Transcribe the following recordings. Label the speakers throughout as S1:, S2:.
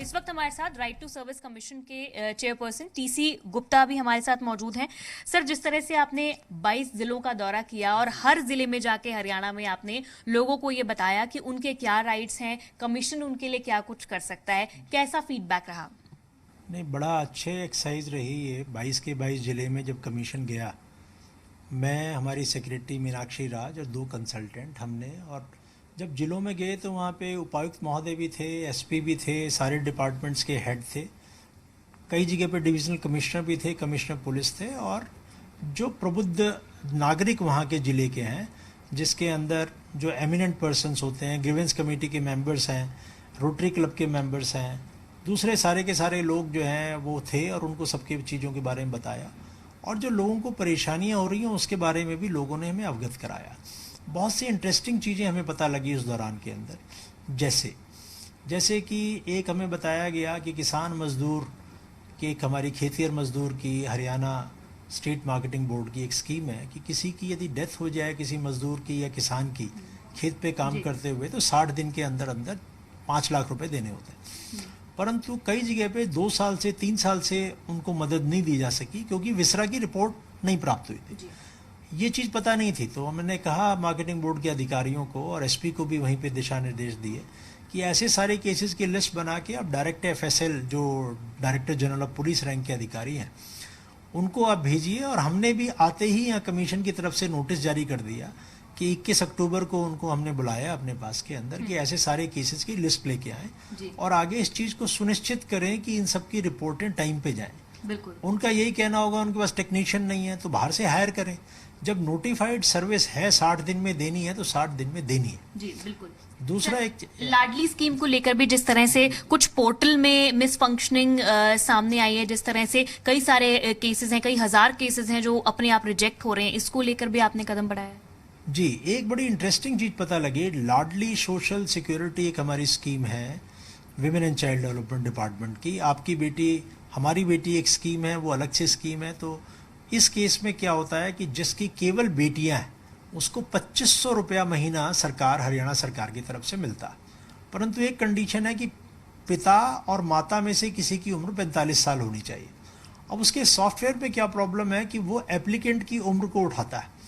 S1: इस वक्त हमारे साथ राइट टू सर्विस कमीशन के चेयरपर्सन टीसी गुप्ता भी हमारे साथ मौजूद हैं। सर, जिस तरह से आपने 22 जिलों का दौरा किया और हर जिले में जाके हरियाणा में आपने लोगों को ये बताया कि उनके क्या राइट्स हैं, कमीशन उनके लिए क्या कुछ कर सकता है, कैसा फीडबैक रहा?
S2: नहीं, बड़ा अच्छे एक्सरसाइज रही है। 22 के 22 ज़िले में जब कमीशन गया, मैं, हमारी सेक्रेटरी मीनाक्षी राज और 2 कंसल्टेंट हमने, और जब ज़िलों में गए तो वहाँ पे उपायुक्त महोदय भी थे, एसपी भी थे, सारे डिपार्टमेंट्स के हेड थे, कई जगह पे डिविजनल कमिश्नर भी थे, कमिश्नर पुलिस थे, और जो प्रबुद्ध नागरिक वहाँ के ज़िले के हैं, जिसके अंदर जो एमिनेंट पर्सन्स होते हैं, ग्रीवेंस कमेटी के मेंबर्स हैं, रोटरी क्लब के मेंबर्स हैं, दूसरे सारे के सारे लोग जो हैं वो थे, और उनको सबके चीज़ों के बारे में बताया, और जो लोगों को परेशानियां हो रही हैं उसके बारे में भी लोगों ने हमें अवगत कराया। बहुत सी इंटरेस्टिंग चीज़ें हमें पता लगी उस दौरान के अंदर, जैसे कि एक हमें बताया गया कि किसान मजदूर की, एक हमारी खेतिहर मजदूर की हरियाणा स्टेट मार्केटिंग बोर्ड की एक स्कीम है कि किसी की यदि डेथ हो जाए, किसी मजदूर की या किसान की, खेत पे काम करते हुए, तो 60 दिन के अंदर अंदर 5 लाख रुपए देने होते हैं। परंतु कई जगह पे 2 साल से 3 साल से उनको मदद नहीं दी जा सकी क्योंकि विसरा की रिपोर्ट नहीं प्राप्त हुई थी। ये चीज़ पता नहीं थी, तो मैंने कहा मार्केटिंग बोर्ड के अधिकारियों को, और एसपी को भी वहीं पे दिशा निर्देश दिए कि ऐसे सारे केसेस की लिस्ट बना के आप डायरेक्ट एफएसएल, जो director general of police rank के अधिकारी हैं, उनको आप भेजिए। और हमने भी आते ही यहाँ कमीशन की तरफ से नोटिस जारी कर दिया कि 21 अक्टूबर को उनको हमने बुलाया अपने पास के अंदर कि ऐसे सारे केसेस की लिस्ट लेके आएँ और आगे इस चीज़ को सुनिश्चित करें कि इन सब की रिपोर्टें टाइम पे जाएं।
S1: बिल्कुल।
S2: उनका यही कहना होगा, उनके पास टेक्नीशियन नहीं है तो बाहर से हायर करें। जब नोटिफाइड सर्विस है 60 दिन में देनी है तो 60 दिन में देनी है।
S1: जी बिल्कुल।
S2: दूसरा एक
S1: लाडली स्कीम को लेकर भी जिस तरह से कुछ पोर्टल में मिस फंक्शनिंग सामने आई है, जिस तरह से कई सारे केसेस हैं, कई हजार केसेस हैं जो अपने आप रिजेक्ट हो रहे हैं, इसको लेकर भी आपने कदम बढ़ाया?
S2: जी, एक बड़ी इंटरेस्टिंग चीज़ पता लगी। लाडली सोशल सिक्योरिटी एक हमारी स्कीम है women and child development department की। आपकी बेटी हमारी बेटी एक स्कीम है, वो अलग से स्कीम है। तो इस केस में क्या होता है कि जिसकी केवल बेटियां हैं उसको 2500 रुपया महीना सरकार, हरियाणा सरकार की तरफ से मिलता। परंतु एक कंडीशन है कि पिता और माता में से किसी की उम्र 45 साल होनी चाहिए। अब उसके सॉफ्टवेयर पे क्या प्रॉब्लम है कि वो एप्लीकेंट की उम्र को उठाता है।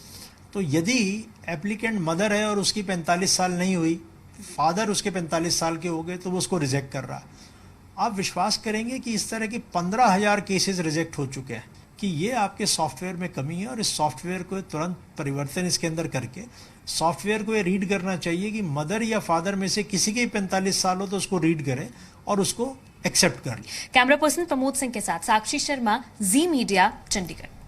S2: तो यदि एप्लीकेंट मदर है और उसकी 45 साल नहीं हुई, फादर उसके 45 साल के हो गए, तो वो उसको रिजेक्ट कर रहा है। आप विश्वास करेंगे कि इस तरह के 15,000 केसेस रिजेक्ट हो चुके हैं कि ये आपके सॉफ्टवेयर में कमी है, और इस सॉफ्टवेयर को तुरंत परिवर्तन इसके अंदर करके सॉफ्टवेयर को ये रीड करना चाहिए कि मदर या फादर में से किसी के 45 साल हो तो उसको रीड करें और उसको एक्सेप्ट कर ले।
S1: कैमरा पर्सन प्रमोद सिंह के साथ साक्षी शर्मा, जी मीडिया, चंडीगढ़।